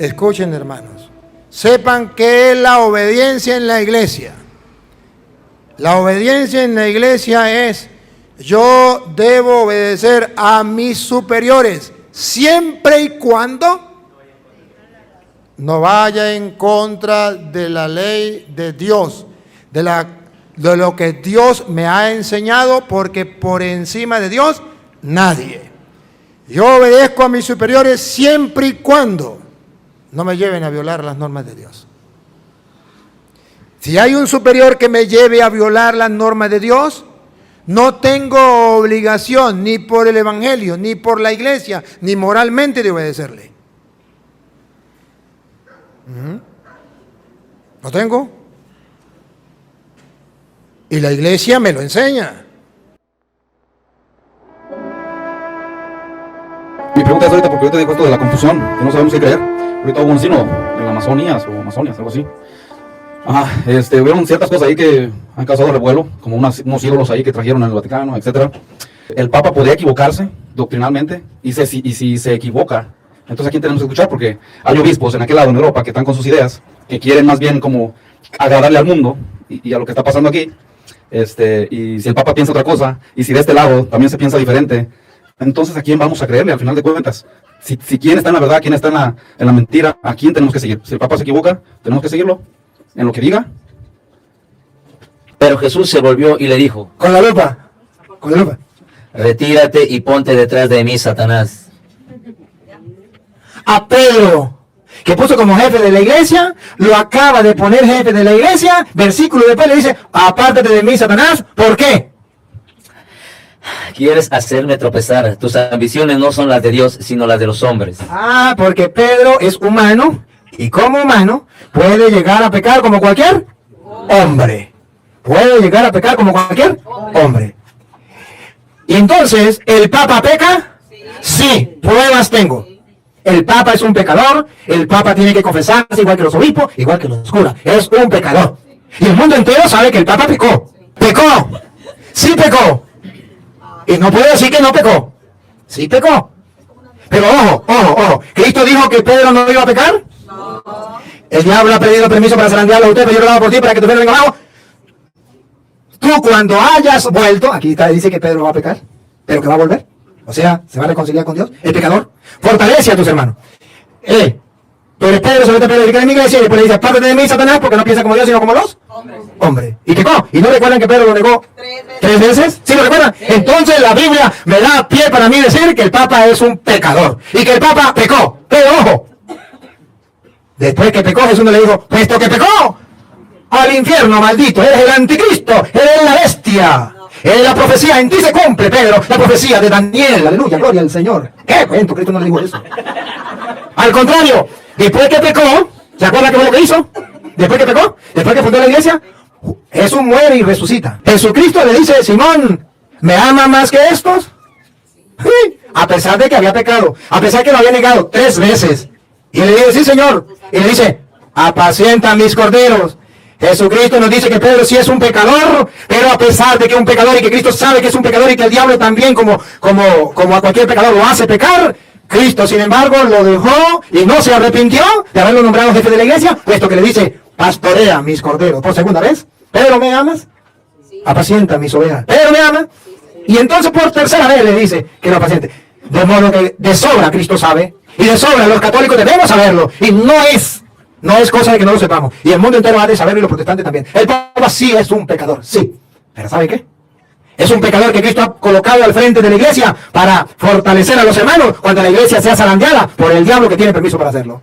Escuchen, hermanos, sepan qué es la obediencia en la iglesia. La obediencia en la iglesia es: yo debo obedecer a mis superiores, siempre y cuando no vaya en contra de la ley de Dios, de lo que Dios me ha enseñado, porque por encima de Dios, nadie. Yo obedezco a mis superiores siempre y cuando no me lleven a violar las normas de Dios. Si hay un superior que me lleve a violar las normas de Dios, no tengo obligación ni por el evangelio, ni por la iglesia, ni moralmente de obedecerle. ¿No tengo? Y la iglesia me lo enseña. Mi pregunta es ahorita, porque ahorita dijo esto de la confusión, que no sabemos qué creer. Ahorita hubo un sino en la Amazonía, algo así. Hubieron ciertas cosas ahí que han causado revuelo, como unos ídolos ahí que trajeron en el Vaticano, etc. El Papa podría equivocarse doctrinalmente, y si se equivoca, entonces ¿a quién tenemos que escuchar? Porque hay obispos en aquel lado, en Europa, que están con sus ideas, que quieren más bien como agradarle al mundo y a lo que está pasando aquí. Y si el Papa piensa otra cosa, y si de este lado también se piensa diferente, entonces ¿a quién vamos a creerle al final de cuentas? Si quién está en la verdad, quién está en la mentira, ¿a quién tenemos que seguir? Si el Papa se equivoca, tenemos que seguirlo en lo que diga. Pero Jesús se volvió y le dijo: Con la lupa. retírate y ponte detrás de mí, Satanás. A Pedro, que puso como jefe de la iglesia, lo acaba de poner jefe de la iglesia, versículo después le dice: apártate de mí, Satanás. ¿Por qué? Quieres hacerme tropezar. Tus ambiciones no son las de Dios, sino las de los hombres. Porque Pedro es humano, y como humano puede llegar a pecar como cualquier hombre. Puede llegar a pecar como cualquier hombre. Y entonces, ¿el Papa peca? Sí, pruebas tengo. El Papa es un pecador, el Papa tiene que confesarse igual que los obispos, igual que los curas. Es un pecador. Y el mundo entero sabe que el Papa pecó. ¡Pecó! ¡Sí pecó! Y no puede decir que no pecó. ¡Sí pecó! Pero ojo, ¿Cristo dijo que Pedro no iba a pecar? No. El diablo ha pedido permiso para zarandearlo a usted, pero yo lo hago por ti para que tu fe no venga abajo. Tú cuando hayas vuelto, aquí dice que Pedro va a pecar, pero que va a volver. O sea, se va a reconciliar con Dios, el pecador. Fortalece a tus hermanos. Pero Pedro se mete a predicar en mi iglesia y después le dice: apártate de mí, Satanás, porque no piensa como Dios, sino como los hombres. ¿Y qué no? ¿Y no recuerdan que Pedro lo negó 3 veces? ¿Sí lo recuerdan? Entonces la Biblia me da pie para mí decir que el Papa es un pecador y que el Papa pecó. Pero ojo, después que pecó, Jesús no le dijo: puesto que pecó, al infierno, maldito, eres el anticristo, eres la bestia. La profecía en ti se cumple, Pedro, la profecía de Daniel, aleluya, gloria al Señor. ¿Qué cuento? Cristo no le dijo eso. Al contrario, después que pecó, ¿se acuerda qué fue lo que hizo? Después que pecó, después que fundó la iglesia, Jesús muere y resucita. Jesucristo le dice: Simón, ¿me ama más que estos? Sí, a pesar de que había pecado, a pesar que lo había negado 3 veces. Y le dice: sí, Señor. Y le dice: apacienta mis corderos. Jesucristo nos dice que Pedro sí es un pecador, pero a pesar de que es un pecador y que Cristo sabe que es un pecador y que el diablo también, como a cualquier pecador, lo hace pecar, Cristo, sin embargo, lo dejó y no se arrepintió de haberlo nombrado jefe de la iglesia, puesto que le dice: pastorea mis corderos. Por segunda vez: Pedro, ¿me amas? Apacienta mis ovejas. Pedro, ¿me ama? Y entonces por tercera vez le dice que lo apaciente. De modo que de sobra Cristo sabe, y de sobra los católicos debemos saberlo, y no es cosa de que no lo sepamos. Y el mundo entero ha de saberlo, y los protestantes también. El Papa sí es un pecador, sí. Pero ¿sabe qué? Es un pecador que Cristo ha colocado al frente de la iglesia para fortalecer a los hermanos cuando la iglesia sea zarandeada por el diablo, que tiene permiso para hacerlo.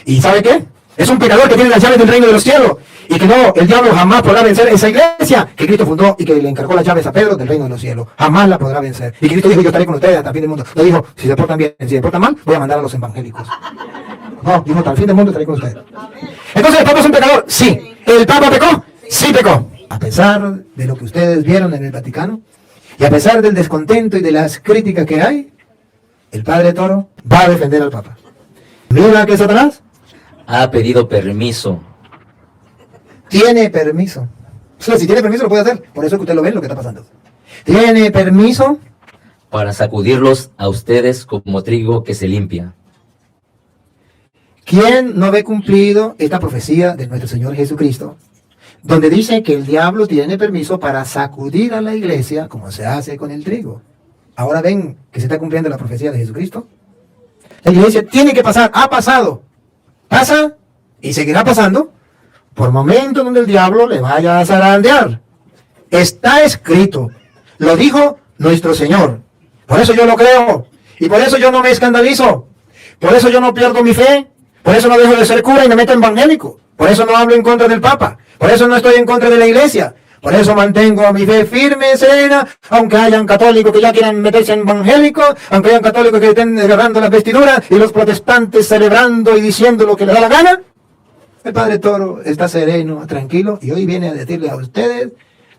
¿Y sabe qué? Es un pecador que tiene las llaves del reino de los cielos, y que no, el diablo jamás podrá vencer esa iglesia que Cristo fundó y que le encargó las llaves a Pedro del reino de los cielos. Jamás la podrá vencer. Y Cristo dijo: yo estaré con ustedes hasta el fin del mundo. No dijo: si se portan bien, si se portan mal, voy a mandar a los evangélicos. No, dijo: hasta el fin del mundo estaré con ustedes. Entonces, ¿el Papa es un pecador? Sí. ¿El Papa pecó? Sí pecó. A pesar de lo que ustedes vieron en el Vaticano, y a pesar del descontento y de las críticas que hay, el Padre Toro va a defender al Papa. Mira que Satanás Ha pedido permiso. tiene permiso. O sea, si tiene permiso lo puede hacer. Por eso es que usted lo ve lo que está pasando. Tiene permiso Para sacudirlos a ustedes como trigo que se limpia. ¿Quién no ve cumplido esta profecía de nuestro Señor Jesucristo? Donde dice que el diablo tiene permiso para sacudir a la iglesia como se hace con el trigo. Ahora ven que se está cumpliendo la profecía de Jesucristo. La iglesia tiene que pasar, ha pasado, pasa y seguirá pasando por momentos donde el diablo le vaya a zarandear. Está escrito, lo dijo nuestro Señor. Por eso yo lo creo y por eso yo no me escandalizo. Por eso yo no pierdo mi fe. Por eso no dejo de ser cura y me meto evangélico. Por eso no hablo en contra del Papa. Por eso no estoy en contra de la iglesia. Por eso mantengo mi fe firme, serena, aunque hayan católicos que ya quieran meterse en evangélicos, aunque hayan católicos que estén agarrando las vestiduras y los protestantes celebrando y diciendo lo que les da la gana. El Padre Toro está sereno, tranquilo, y hoy viene a decirle a ustedes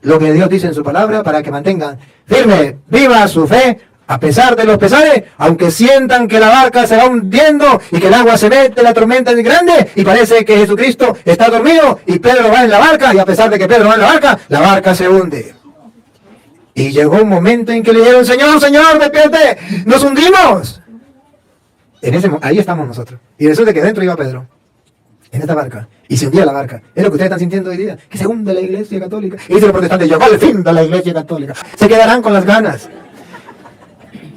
lo que Dios dice en su palabra para que mantengan firme, viva su fe, a pesar de los pesares, aunque sientan que la barca se va hundiendo y que el agua se mete, la tormenta es grande y parece que Jesucristo está dormido y Pedro va en la barca y a pesar de que Pedro va en la barca se hunde. Y llegó un momento en que le dijeron, Señor, Señor, despierte, nos hundimos. Ahí estamos nosotros. Y resulta que dentro iba Pedro, en esta barca, y se hundía la barca. Es lo que ustedes están sintiendo hoy día, que se hunde la iglesia católica. Y dice los protestantes, llegó el fin de la iglesia católica. Se quedarán con las ganas.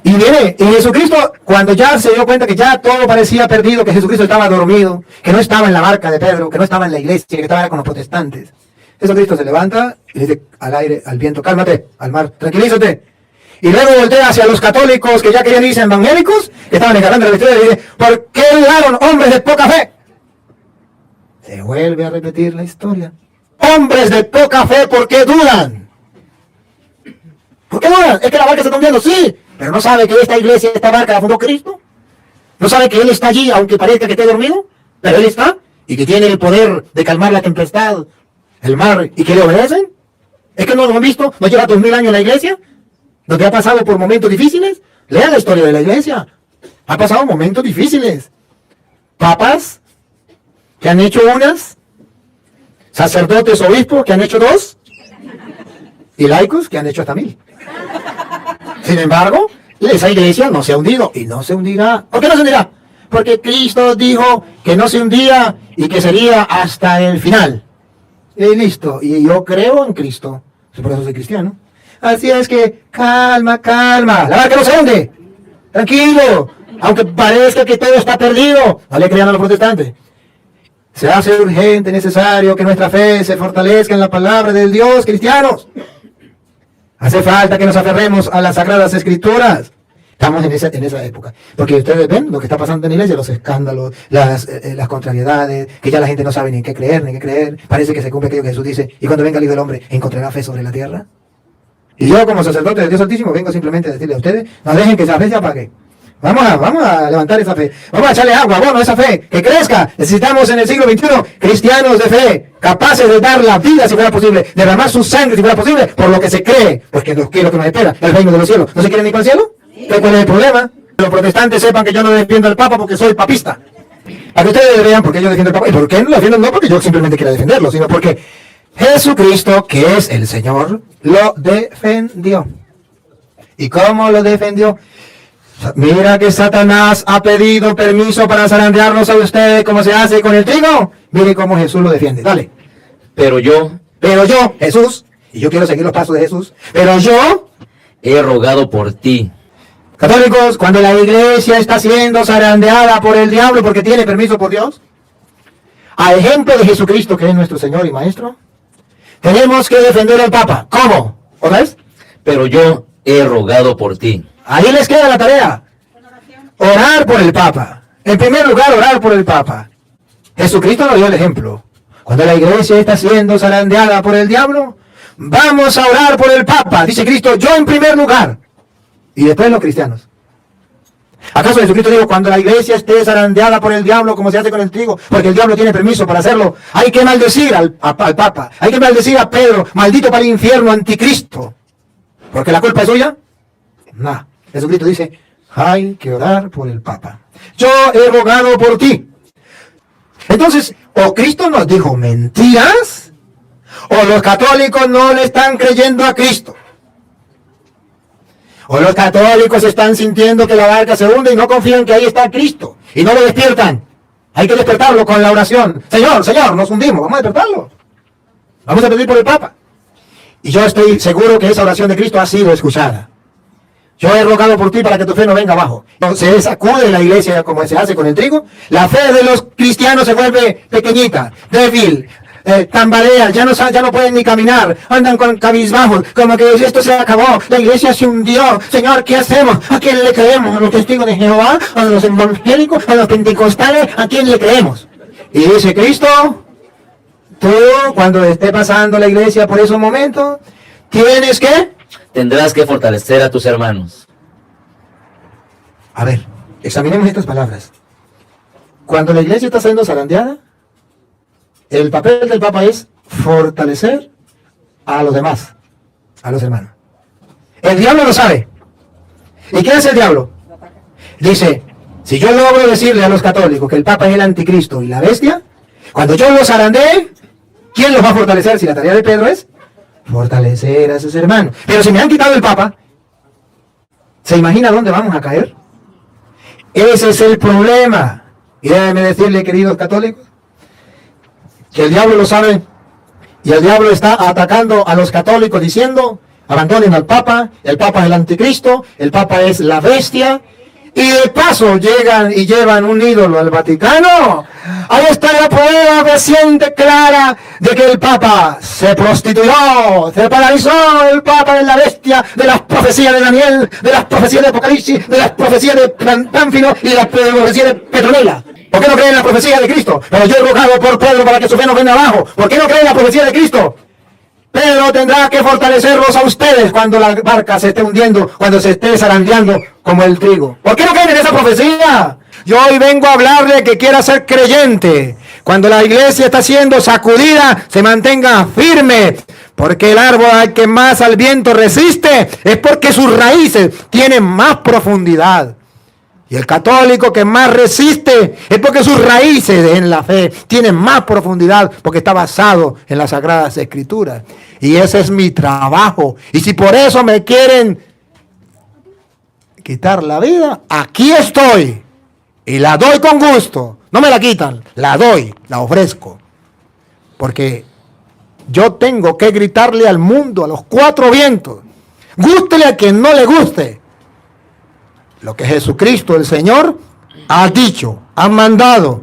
Y viene, y Jesucristo, cuando ya se dio cuenta que ya todo parecía perdido, que Jesucristo estaba dormido, que no estaba en la barca de Pedro, que no estaba en la iglesia, que estaba con los protestantes. Jesucristo se levanta y le dice al aire, al viento, cálmate, al mar, tranquilízate. Y luego voltea hacia los católicos que ya querían irse evangélicos, que estaban agarrando la vestidura y dice, ¿por qué dudaron, hombres de poca fe? Se vuelve a repetir la historia. Hombres de poca fe, ¿por qué dudan? ¿Por qué dudan? Es que la barca se está hundiendo, sí. Pero no sabe que esta iglesia, esta barca la fundó Cristo. No sabe que Él está allí, aunque parezca que esté dormido. Pero Él está. Y que tiene el poder de calmar la tempestad, el mar, y que le obedecen. Es que no lo han visto. No lleva 2000 años en la iglesia. Donde ha pasado por momentos difíciles. Lea la historia de la iglesia. Ha pasado momentos difíciles. Papas que han hecho unas. Sacerdotes, obispos que han hecho 2. Y laicos que han hecho hasta 1000. Sin embargo, esa iglesia no se ha hundido y no se hundirá. ¿Por qué no se hundirá? Porque Cristo dijo que no se hundía y que sería hasta el final. Y listo. Y yo creo en Cristo. Por eso soy cristiano. Así es que, calma, calma. La barca no se hunde. Tranquilo. Aunque parezca que todo está perdido. No le crean a los protestantes. Se hace urgente, necesario que nuestra fe se fortalezca en la palabra del Dios, cristianos. Hace falta que nos aferremos a las Sagradas Escrituras. Estamos en esa época. Porque ustedes ven lo que está pasando en la iglesia, los escándalos, las contrariedades, que ya la gente no sabe ni en qué creer, ni en qué creer. Parece que se cumple aquello que Jesús dice, y cuando venga el Hijo del Hombre, ¿encontrará fe sobre la tierra? Y yo como sacerdote del Dios Altísimo vengo simplemente a decirle a ustedes, no dejen que esa fe se apague. Vamos a levantar esa fe. Vamos a echarle agua, abono a esa fe, que crezca. Necesitamos en el siglo XXI cristianos de fe, capaces de dar la vida si fuera posible, derramar su sangre si fuera posible, por lo que se cree, porque lo que nos espera, el reino de los cielos. ¿No se quieren ir para el cielo? ¿Cuál es el problema? Los protestantes sepan que yo no defiendo al Papa porque soy papista. Para que ustedes vean por qué yo defiendo al Papa. ¿Y por qué no lo defiendo? No porque yo simplemente quiera defenderlo, sino porque Jesucristo, que es el Señor, lo defendió. ¿Y cómo lo defendió? Mira que Satanás ha pedido permiso para zarandearnos a ustedes como se hace con el trigo. Mire cómo Jesús lo defiende. Dale. Pero yo Jesús, y yo quiero seguir los pasos de Jesús, pero yo he rogado por ti. Católicos, cuando la iglesia está siendo zarandeada por el diablo porque tiene permiso por Dios, a ejemplo de Jesucristo, que es nuestro Señor y Maestro, tenemos que defender al Papa. ¿Cómo? ¿Otra vez? Pero yo he rogado por ti. Ahí les queda la tarea. Orar por el Papa. En primer lugar, orar por el Papa. Jesucristo nos dio el ejemplo. Cuando la iglesia está siendo zarandeada por el diablo, vamos a orar por el Papa. Dice Cristo, yo en primer lugar. Y después los cristianos. ¿Acaso Jesucristo dijo, cuando la iglesia esté zarandeada por el diablo, como se hace con el trigo, porque el diablo tiene permiso para hacerlo, hay que maldecir al Papa, hay que maldecir a Pedro, maldito para el infierno, anticristo? ¿Porque la culpa es suya? No. Jesucristo dice, hay que orar por el Papa. Yo he rogado por ti. Entonces, o Cristo nos dijo mentiras, o los católicos no le están creyendo a Cristo. O los católicos están sintiendo que la barca se hunde y no confían que ahí está Cristo. Y no lo despiertan. Hay que despertarlo con la oración. Señor, Señor, nos hundimos, vamos a despertarlo. Vamos a pedir por el Papa. Y yo estoy seguro que esa oración de Cristo ha sido escuchada. Yo he rogado por ti para que tu fe no venga abajo. No, se sacude la iglesia como se hace con el trigo. La fe de los cristianos se vuelve pequeñita, débil, tambalean, ya no pueden ni caminar, andan con cabizbajos, como que esto se acabó, la iglesia se hundió. Señor, ¿qué hacemos? ¿A quién le creemos? ¿A los testigos de Jehová? ¿A los evangélicos? ¿A los pentecostales? ¿A quién le creemos? Y dice Cristo, tú cuando esté pasando la iglesia por esos momentos, tienes que... Tendrás que fortalecer a tus hermanos. A ver, examinemos estas palabras. Cuando la iglesia está siendo zarandeada, el papel del Papa es fortalecer a los demás, a los hermanos. El diablo lo sabe. ¿Y qué hace el diablo? Dice, si yo logro decirle a los católicos que el Papa es el anticristo y la bestia, cuando yo los zarandee, ¿quién los va a fortalecer si la tarea de Pedro es fortalecer a sus hermanos? Pero si me han quitado el Papa, ¿se imagina dónde vamos a caer? Ese es el problema. Y déjenme decirle, queridos católicos, que el diablo lo sabe, y el diablo está atacando a los católicos diciendo, abandonen al Papa, el Papa es el anticristo, el Papa es la bestia, y de paso llegan y llevan un ídolo al Vaticano. Ahí está la prueba reciente clara de que el Papa se prostituyó, se paralizó. El Papa es la bestia de las profecías de Daniel, de las profecías de Apocalipsis, de las profecías de Pánfilo y de las profecías de Petronila. ¿Por qué no creen en la profecía de Cristo? Pero yo he rogado por Pedro para que su fe no venga abajo. ¿Por qué no creen en la profecía de Cristo? Pedro tendrá que fortalecerlos a ustedes cuando la barca se esté hundiendo, cuando se esté zarandeando como el trigo. ¿Por qué no creen en esa profecía? Yo hoy vengo a hablarle que quiera ser creyente. Cuando la iglesia está siendo sacudida, se mantenga firme. Porque el árbol al que más al viento resiste es porque sus raíces tienen más profundidad. Y el católico que más resiste es porque sus raíces en la fe tienen más profundidad, porque está basado en las Sagradas Escrituras. Y ese es mi trabajo. Y si por eso me quieren quitar la vida, aquí estoy. Y la doy con gusto. No me la quitan, la doy, la ofrezco. Porque yo tengo que gritarle al mundo, a los cuatro vientos. Gústele a quien no le guste. Lo que Jesucristo, el Señor, ha dicho, ha mandado.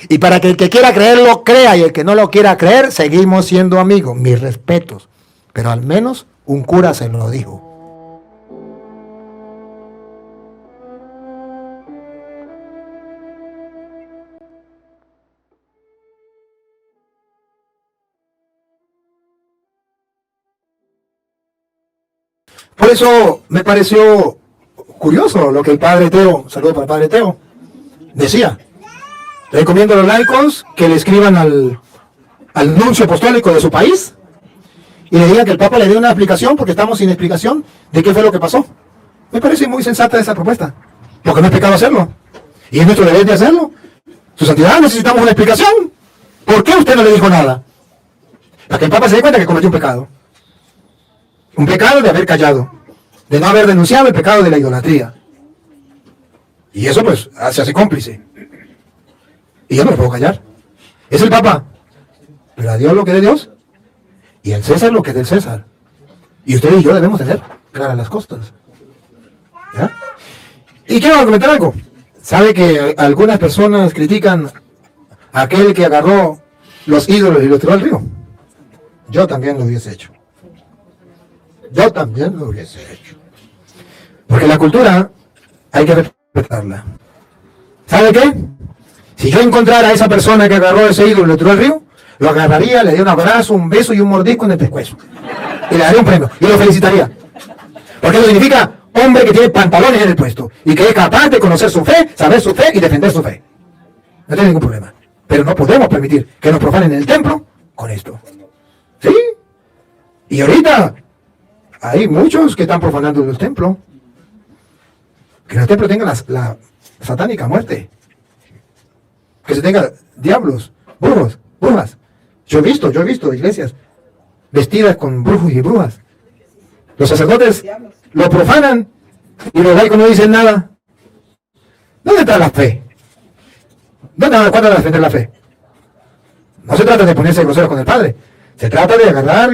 Y para que el que quiera creerlo, crea, y el que no lo quiera creer, seguimos siendo amigos. Mis respetos. Pero al menos un cura se lo dijo. Por eso me pareció curioso lo que el padre Teo, saludo para el padre Teo, decía. Recomiendo a los laicos que le escriban al nuncio apostólico de su país y le digan que el Papa le dé una explicación, porque estamos sin explicación de qué fue lo que pasó. Me parece muy sensata esa propuesta, porque no es pecado hacerlo, y es nuestro deber de hacerlo. Su santidad, necesitamos una explicación. ¿Por qué usted no le dijo nada? Para que el Papa se dé cuenta que cometió un pecado. Un pecado de haber callado, de no haber denunciado el pecado de la idolatría. Y eso pues se hace cómplice. Y yo no lo puedo callar. Es el Papa. Pero a Dios lo que es de Dios. Y al César lo que es del César. Y usted y yo debemos tener claras las cosas. ¿Ya? Y quiero comentar algo. ¿Sabe que algunas personas critican a aquel que agarró los ídolos y los tiró al río? Yo también lo hubiese hecho. Yo también lo hubiese hecho. Porque la cultura hay que respetarla. ¿Sabe qué? Si yo encontrara a esa persona que agarró ese ídolo y lo tiró al río, lo agarraría, le daría un abrazo, un beso y un mordisco en el pescuezo. Y le daría un premio. Y lo felicitaría. Porque eso significa hombre que tiene pantalones en el puesto. Y que es capaz de conocer su fe, saber su fe y defender su fe. No tiene ningún problema. Pero no podemos permitir que nos profanen el templo con esto. ¿Sí? Y ahorita hay muchos que están profanando los templos. Que los templos tengan la satánica muerte. Que se tenga diablos, brujos, brujas. Yo he visto iglesias vestidas con brujos y brujas. Los sacerdotes lo profanan y los laicos no dicen nada. ¿Dónde está la fe? ¿Cuándo van a defender la fe? No se trata de ponerse grosero con el Padre. Se trata de agarrar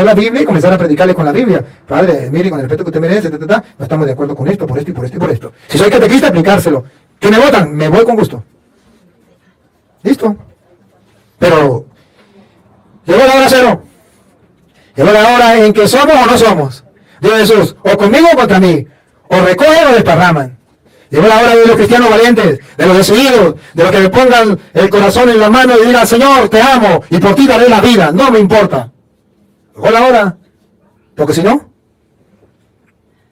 la Biblia y comenzar a predicarle con la Biblia. Padre, mire, con el respeto que usted merece, no estamos de acuerdo con esto, por esto y por esto y por esto. Si soy catequista, aplicárselo. ¿Que me votan? Me voy con gusto. ¿Listo? Pero llegó la hora cero. Llegó la hora en que somos o no somos. Dios Jesús, o conmigo o contra mí. O recogen o desparraman. Llegó la hora de los cristianos valientes, de los decididos, de los que le pongan el corazón en la mano y digan, Señor, te amo y por ti daré la vida, no me importa. Llegó la hora, porque si no,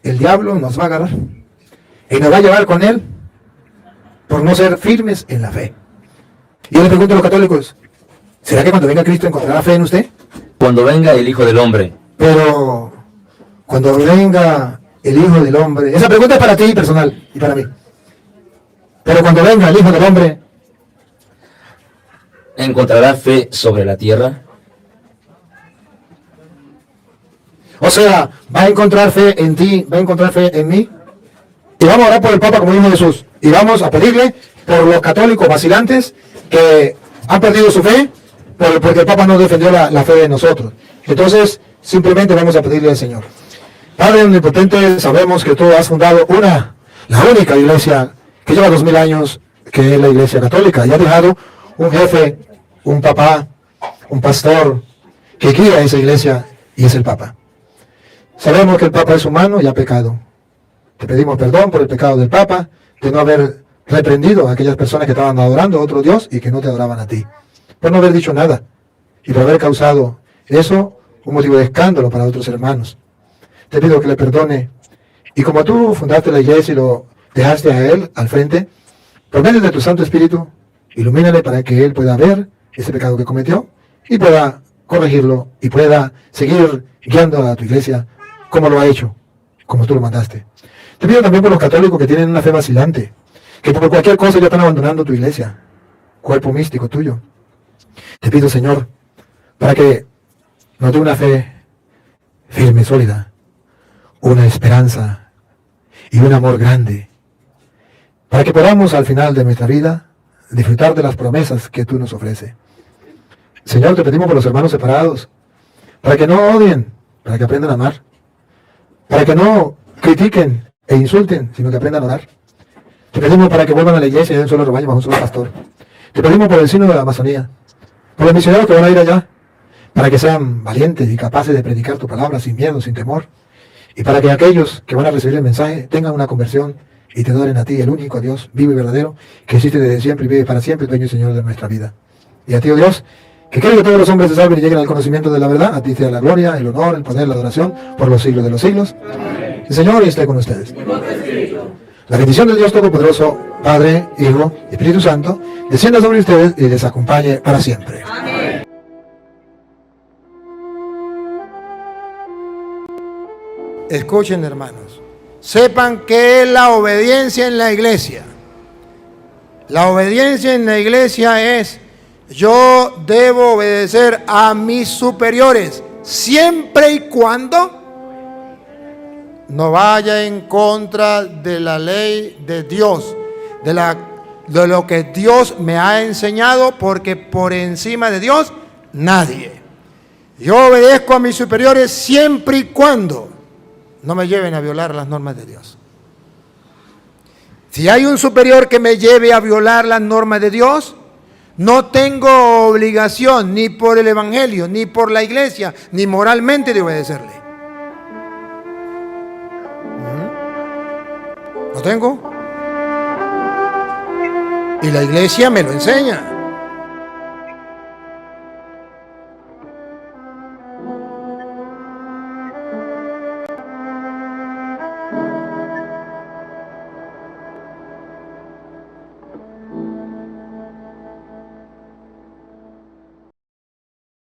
el diablo nos va a agarrar y nos va a llevar con él por no ser firmes en la fe. Y yo le pregunto a los católicos, ¿será que cuando venga Cristo encontrará fe en usted? Cuando venga el Hijo del Hombre. Pero cuando venga el Hijo del Hombre, esa pregunta es para ti personal y para mí. Pero cuando venga el Hijo del Hombre, ¿Encontrará fe sobre la tierra? o sea, va a encontrar fe en ti, va a encontrar fe en mí. Y vamos a orar por el Papa como dijo Jesús. Y vamos a pedirle por los católicos vacilantes que han perdido su fe, porque el Papa no defendió la fe de nosotros. Entonces, simplemente vamos a pedirle al Señor. Padre omnipotente, sabemos que tú has fundado la única iglesia que lleva 2000 años, que es la Iglesia Católica, y has dejado un jefe, un papá, un pastor, que guía esa iglesia, y es el Papa. Sabemos que el Papa es humano y ha pecado. Te pedimos perdón por el pecado del Papa, de no haber reprendido a aquellas personas que estaban adorando a otro Dios y que no te adoraban a ti. Por no haber dicho nada, y por haber causado eso un motivo de escándalo para otros hermanos. Te pido que le perdone, y como tú fundaste la iglesia y lo dejaste a él al frente, por medio de tu Santo Espíritu, ilumínale para que él pueda ver ese pecado que cometió y pueda corregirlo y pueda seguir guiando a tu iglesia como lo ha hecho, como tú lo mandaste. Te pido también por los católicos que tienen una fe vacilante, que por cualquier cosa ya están abandonando tu iglesia, cuerpo místico tuyo. Te pido, Señor, para que nos dé una fe firme, sólida, una esperanza y un amor grande, para que podamos al final de nuestra vida disfrutar de las promesas que tú nos ofreces. Señor, te pedimos por los hermanos separados, para que no odien, para que aprendan a amar, para que no critiquen e insulten, sino que aprendan a orar. Te pedimos para que vuelvan a la iglesia y den un solo rebaño bajo un solo pastor. Te pedimos por el signo de la Amazonía, por los misioneros que van a ir allá, para que sean valientes y capaces de predicar tu palabra sin miedo, sin temor, y para que aquellos que van a recibir el mensaje tengan una conversión y te adoren a ti, el único Dios vivo y verdadero, que existe desde siempre y vive para siempre, dueño y Señor de nuestra vida. Y a ti, oh Dios, que quiere que todos los hombres se salven y lleguen al conocimiento de la verdad, a ti sea la gloria, el honor, el poder, la adoración, por los siglos de los siglos. El Señor esté con ustedes. La bendición del Dios Todopoderoso, Padre, Hijo y Espíritu Santo, descienda sobre ustedes y les acompañe para siempre. Escuchen, hermanos, sepan qué es la obediencia en la iglesia. La obediencia en la iglesia es: yo debo obedecer a mis superiores siempre y cuando no vaya en contra de la ley de Dios, de lo que Dios me ha enseñado, porque por encima de Dios nadie. Yo obedezco a mis superiores siempre y cuando no me lleven a violar las normas de Dios. Si hay un superior que me lleve a violar las normas de Dios, no tengo obligación ni por el Evangelio, ni por la iglesia, ni moralmente de obedecerle. ¿No tengo? Y la iglesia me lo enseña.